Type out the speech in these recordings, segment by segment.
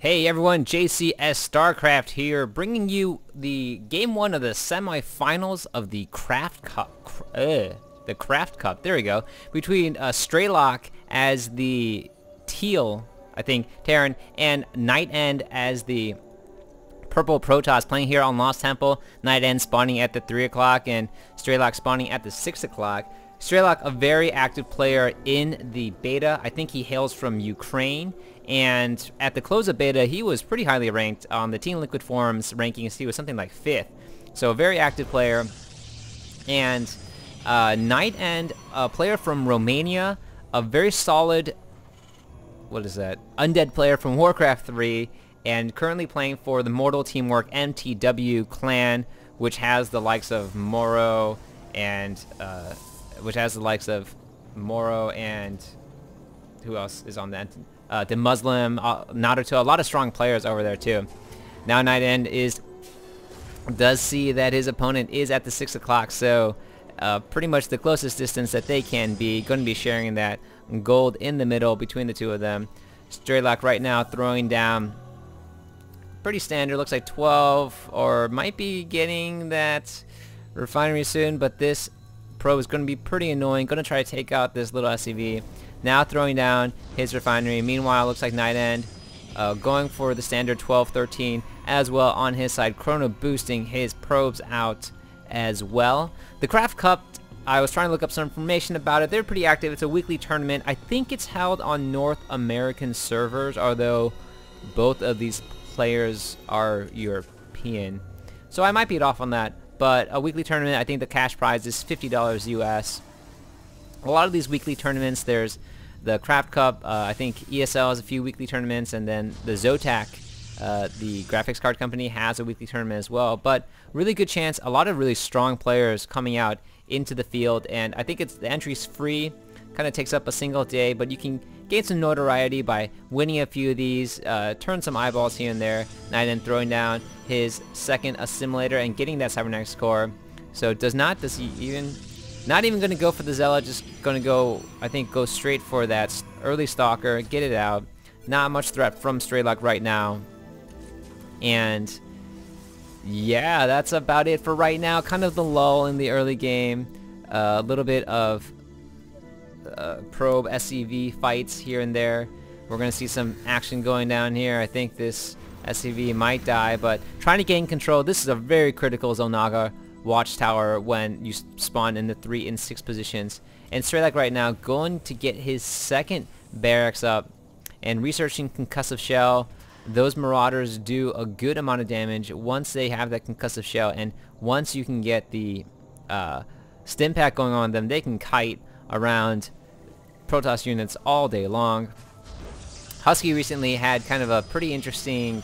Hey everyone, JCS Starcraft here, bringing you the Game 1 of the semifinals of the Craft Cup. The Craft Cup, there we go. Between Strelok as the teal, I think, Terran, and NightEnd as the purple Protoss, playing here on Lost Temple. NightEnd spawning at the 3 o'clock and Strelok spawning at the 6 o'clock. Strelok, a very active player in the beta. I think he hails from Ukraine. And at the close of beta, he was pretty highly ranked on the Team Liquid forums rankings. He was something like 5th. So a very active player. And NightEnd, a player from Romania, a very solid, what is that, undead player from Warcraft 3, and currently playing for the Mortal Teamwork MTW clan, which has the likes of Moro and who else is on that? The Muslim, Naruto, a lot of strong players over there too. Now NightEnd does see that his opponent is at the 6 o'clock, so pretty much the closest distance that they can be, going to be sharing that gold in the middle between the two of them. Strelok right now throwing down pretty standard, looks like 12, or might be getting that refinery soon, but this probe is going to be pretty annoying, going to try to take out this little SCV. Now throwing down his refinery. Meanwhile, looks like NightEnd going for the standard 12-13 as well on his side. Chrono boosting his probes out as well. The Craft Cup, I was trying to look up some information about it. They're pretty active. It's a weekly tournament. I think it's held on North American servers, although both of these players are European. So I might be off on that. But a weekly tournament, I think the cash prize is $50 US. A lot of these weekly tournaments, there's the Craft Cup, I think ESL has a few weekly tournaments, and then the Zotac, the graphics card company, has a weekly tournament as well. But really good chance, a lot of really strong players coming out into the field, and I think the entry's free, kind of takes up a single day, but you can gain some notoriety by winning a few of these, turn some eyeballs here and there. NightEnd throwing down his second assimilator and getting that cybernetics core. So does he even... Not even going to go for the Zealot, just going to go, I think, go straight for that early Stalker, get it out. Not much threat from Strelok right now. And yeah, that's about it for right now. Kind of the lull in the early game. A little bit of probe SCV fights here and there. We're going to see some action going down here. I think this SCV might die, but trying to gain control. This is a very critical Zonaga watchtower when you spawn in the 3 and 6 positions. And Strelok right now going to get his second barracks up and researching concussive shell. Those marauders do a good amount of damage once they have that concussive shell, and once you can get the stim pack going on them, they can kite around Protoss units all day long. Husky recently had kind of a pretty interesting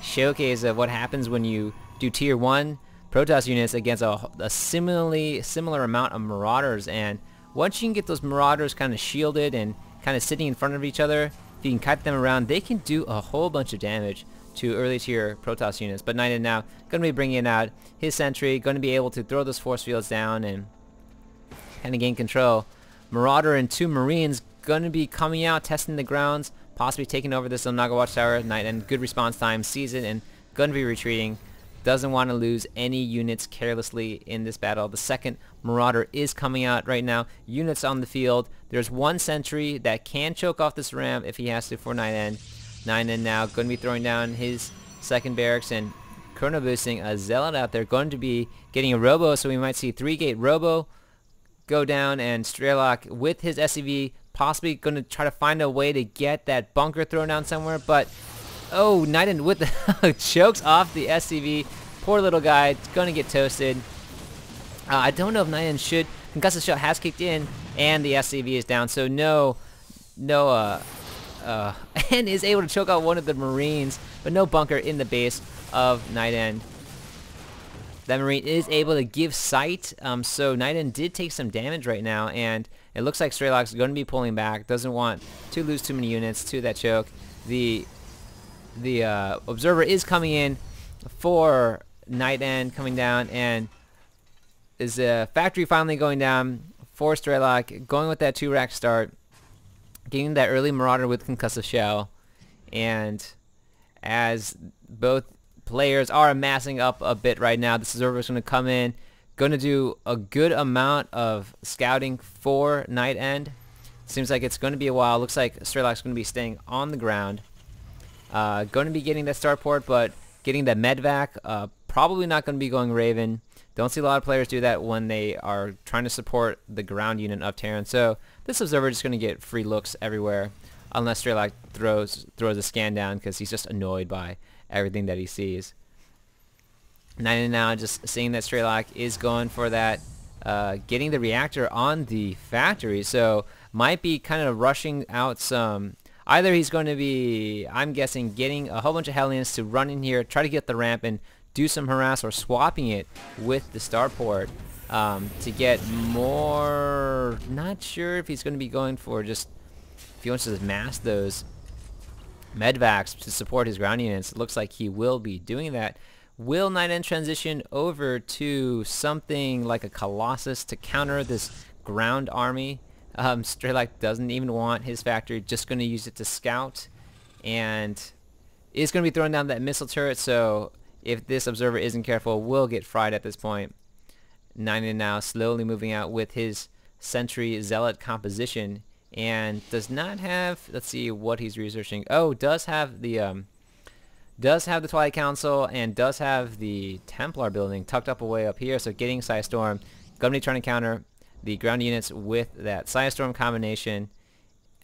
showcase of what happens when you do tier 1 Protoss units against a similar amount of marauders, and once you can get those marauders kind of shielded and kind of sitting in front of each other, if you can kite them around, they can do a whole bunch of damage to early tier Protoss units. But NightEnd now going to be bringing out his sentry, going to be able to throw those force fields down and kind of gain control. Marauder and 2 Marines going to be coming out, testing the grounds, possibly taking over this Zonaga watchtower. NightEnd, good response time, sees it, and going to be retreating. Doesn't want to lose any units carelessly in this battle. The second Marauder is coming out right now. Units on the field. There's 1 sentry that can choke off this ram if he has to for NightEnd. NightEnd now going to be throwing down his second barracks and chrono boosting a Zealot out there. Going to be getting a Robo, so we might see 3-gate Robo go down, and Strelok with his SCV possibly going to try to find a way to get that bunker thrown down somewhere, but oh, NightEnd with the chokes off the SCV. Poor little guy, it's going to get toasted. I don't know if NightEnd concussive shell has kicked in, and the SCV is down, so and is able to choke out one of the Marines, but no bunker in the base of NightEnd. That Marine is able to give sight, so NightEnd did take some damage right now, and it looks like Strelok's going to be pulling back, doesn't want to lose too many units to that choke. The observer is coming in for NightEnd, coming down, and is the factory finally going down for Strelok, going with that 2-rack start, getting that early Marauder with concussive shell, and as both players are amassing up a bit right now. This observer is going to come in, going to do a good amount of scouting for NightEnd. Seems like it's going to be a while. Looks like Strelok's going to be staying on the ground. Going to be getting that starport, but getting the medvac. Probably not going to be going Raven. Don't see a lot of players do that when they are trying to support the ground unit of Terran. So this observer is just going to get free looks everywhere, unless Strelok throws a scan down because he's just annoyed by everything that he sees. NightEnd now just seeing that Strelok is going for that, getting the reactor on the factory. So might be kind of rushing out some. Either he's going to be, I'm guessing, getting a whole bunch of Hellions to run in here, try to get the ramp and do some harass, or swapping it with the starport to get more. Not sure if he's going to be going for just, if he wants to mass those medvacs to support his ground units. It looks like he will be doing that. Will NightEnd transition over to something like a Colossus to counter this ground army? Strelok doesn't even want his factory, just going to use it to scout, and is going to be throwing down that missile turret. So if this observer isn't careful, will get fried at this point. NightEnd now slowly moving out with his sentry zealot composition, and does not have, let's see what he's researching. Oh, does have the Twilight Council, and does have the Templar building tucked up away up here. So getting Psystorm, going to be trying to counter the ground units with that Psystorm combination,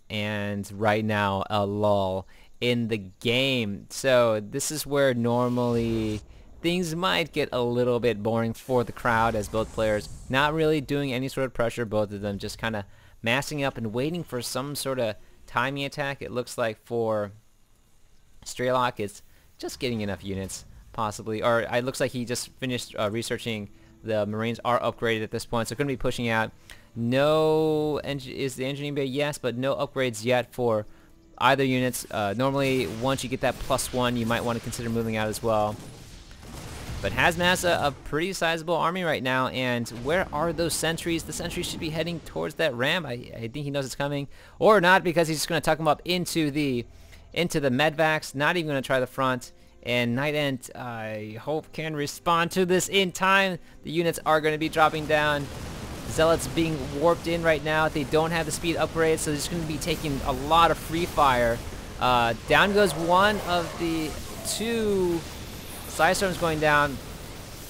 and right now a lull in the game. So this is where normally things might get a little bit boring for the crowd, as both players not really doing any sort of pressure, both of them just kind of massing up and waiting for some sort of timing attack. It looks like for Strelok it's just getting enough units, possibly, or it looks like he just finished researching. The Marines are upgraded at this point, so going to be pushing out. No, is the engineering bay? Yes, but no upgrades yet for either units. Normally, once you get that +1, you might want to consider moving out as well. But has massed a pretty sizable army right now, and where are those sentries? The sentries should be heading towards that ramp. I think he knows it's coming, or not, because he's just going to tuck them up into the medvacs. Not even going to try the front. And NightEnd, I hope, can respond to this in time. The units are going to be dropping down. Zealots being warped in right now. They don't have the speed upgrade, so they're just going to be taking a lot of free fire. Down goes one of the two. Psystorm's going down.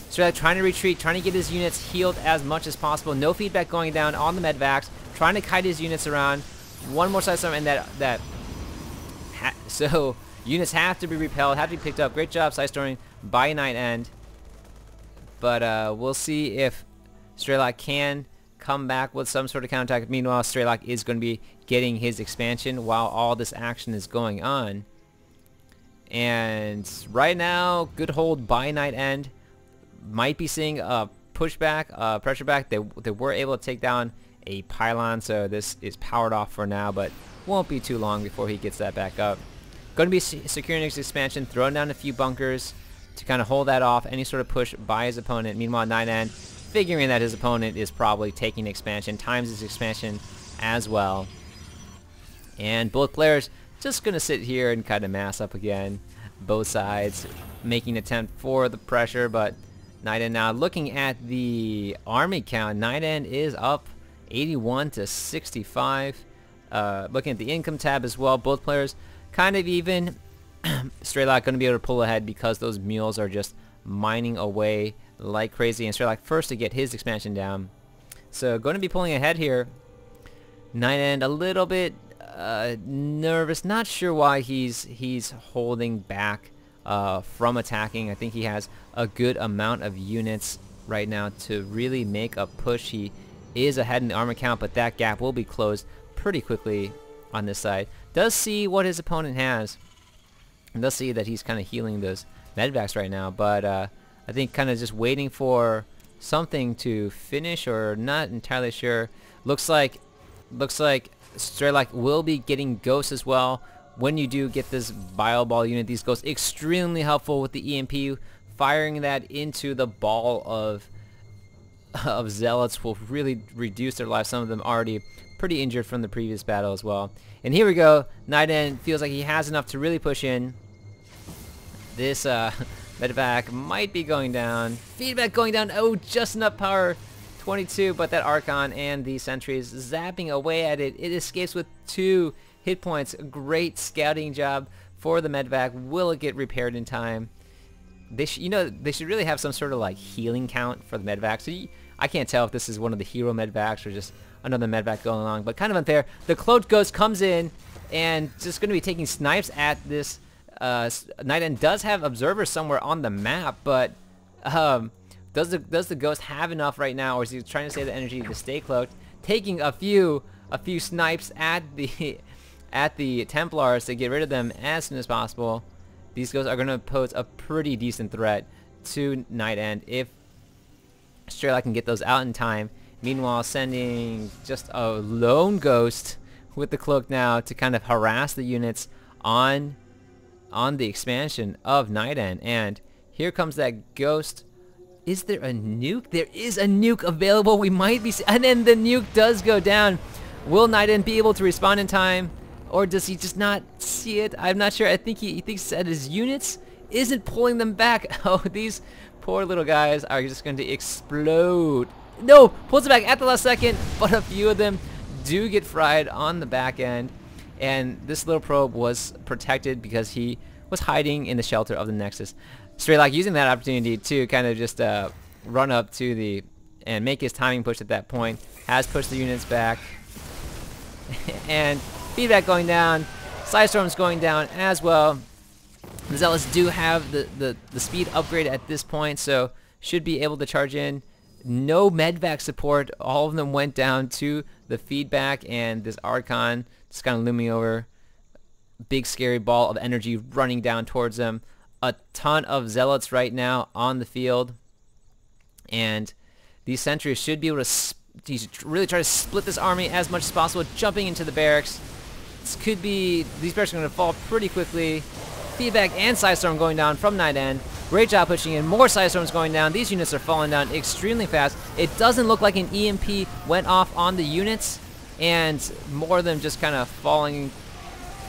Strelok trying to retreat, trying to get his units healed as much as possible. No feedback going down on the medvacs. Trying to kite his units around. One more Psystorm, and so units have to be repelled, have to be picked up. Great job Psystorming by NightEnd. But we'll see if Strelok can come back with some sort of counterattack. Meanwhile, Strelok is going to be getting his expansion while all this action is going on. And right now, good hold by NightEnd. Might be seeing a pushback, pressure back. They were able to take down a pylon, so this is powered off for now, but won't be too long before he gets that back up. Going to be securing his expansion, throwing down a few bunkers to kind of hold that off, any sort of push by his opponent. Meanwhile, NightEnd figuring that his opponent is probably taking expansion, times his expansion as well. And both players just going to sit here and kind of mass up again. Both sides making an attempt for the pressure, but NightEnd now looking at the army count. NightEnd is up 81 to 65. Looking at the income tab as well, both players kind of even. Strelok going to be able to pull ahead because those mules are just mining away like crazy, and Strelok first to get his expansion down. So going to be pulling ahead here. NightEnd a little bit nervous, not sure why he's holding back from attacking. I think he has a good amount of units right now to really make a push. He is ahead in the armor count, but that gap will be closed pretty quickly on this side. Does see what his opponent has, and does see that he's kind of healing those medvacs right now, but I think kind of just waiting for something to finish, or not entirely sure. Looks like Strelok will be getting ghosts as well. When you do get this bio ball unit, these ghosts extremely helpful with the EMP. Firing that into the ball of zealots will really reduce their lives. Some of them already pretty injured from the previous battle as well. And here we go. NightEnd feels like he has enough to really push in. This medevac might be going down. Feedback going down. Oh, just enough power. 22, but that Archon and the sentries zapping away at it. It escapes with 2 hit points. Great scouting job for the medevac. Will it get repaired in time? They should really have some sort of like healing count for the medevac. So I can't tell if this is one of the hero medevacs or just another medevac going along, but kind of unfair. The Cloaked Ghost comes in and just going to be taking snipes at this. NightEnd does have observers somewhere on the map, but does the Ghost have enough right now, or is he trying to save the energy to stay cloaked? Taking a few snipes at the Templars to get rid of them as soon as possible. These ghosts are going to pose a pretty decent threat to NightEnd if Strelok can get those out in time. Meanwhile, sending just a lone ghost with the cloak now to kind of harass the units on the expansion of NightEnd. And here comes that ghost. Is there a nuke? There is a nuke available. We might be... And then the nuke does go down. Will NightEnd be able to respond in time? Or does he just not see it? I'm not sure. I think he thinks that his units isn't pulling them back. Oh, these poor little guys are just going to explode. No! Pulls it back at the last second, but a few of them do get fried on the back end. And this little probe was protected because he was hiding in the shelter of the Nexus. Strelok using that opportunity to kind of just run up to and make his timing push at that point. Has pushed the units back. And feedback going down. Psystorm's going down as well. The Zealots do have the speed upgrade at this point, so should be able to charge in. No medvac support. All of them went down to the feedback, and this Archon just kind of looming over. Big scary ball of energy running down towards them. A ton of Zealots right now on the field, and these sentries should be able to really try to split this army as much as possible, jumping into the barracks. This could be... These barracks are going to fall pretty quickly. Feedback and Psystorm going down from NightEnd. Great job pushing in. More Psystorms going down. These units are falling down extremely fast. It doesn't look like an EMP went off on the units, and more of them just kind of falling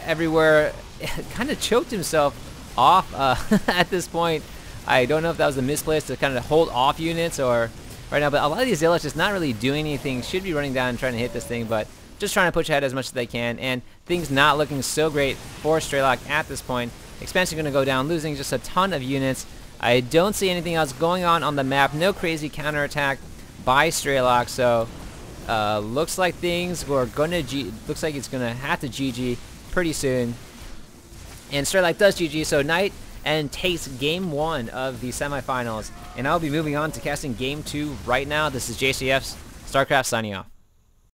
everywhere. Kind of choked himself off at this point. I don't know if that was a misplace to kind of hold off units or right now, but a lot of these Zealots just not really doing anything. Should be running down and trying to hit this thing, but just trying to push ahead as much as they can, and things not looking so great for Strelok at this point. Expansion going to go down, losing just a ton of units. I don't see anything else going on the map. No crazy counterattack by Strelok, so looks like things were going to... Looks like it's going to have to GG pretty soon. And Strelok does GG, so NightEnd takes Game 1 of the semifinals. And I'll be moving on to casting Game 2 right now. This is JCF's Starcraft signing off.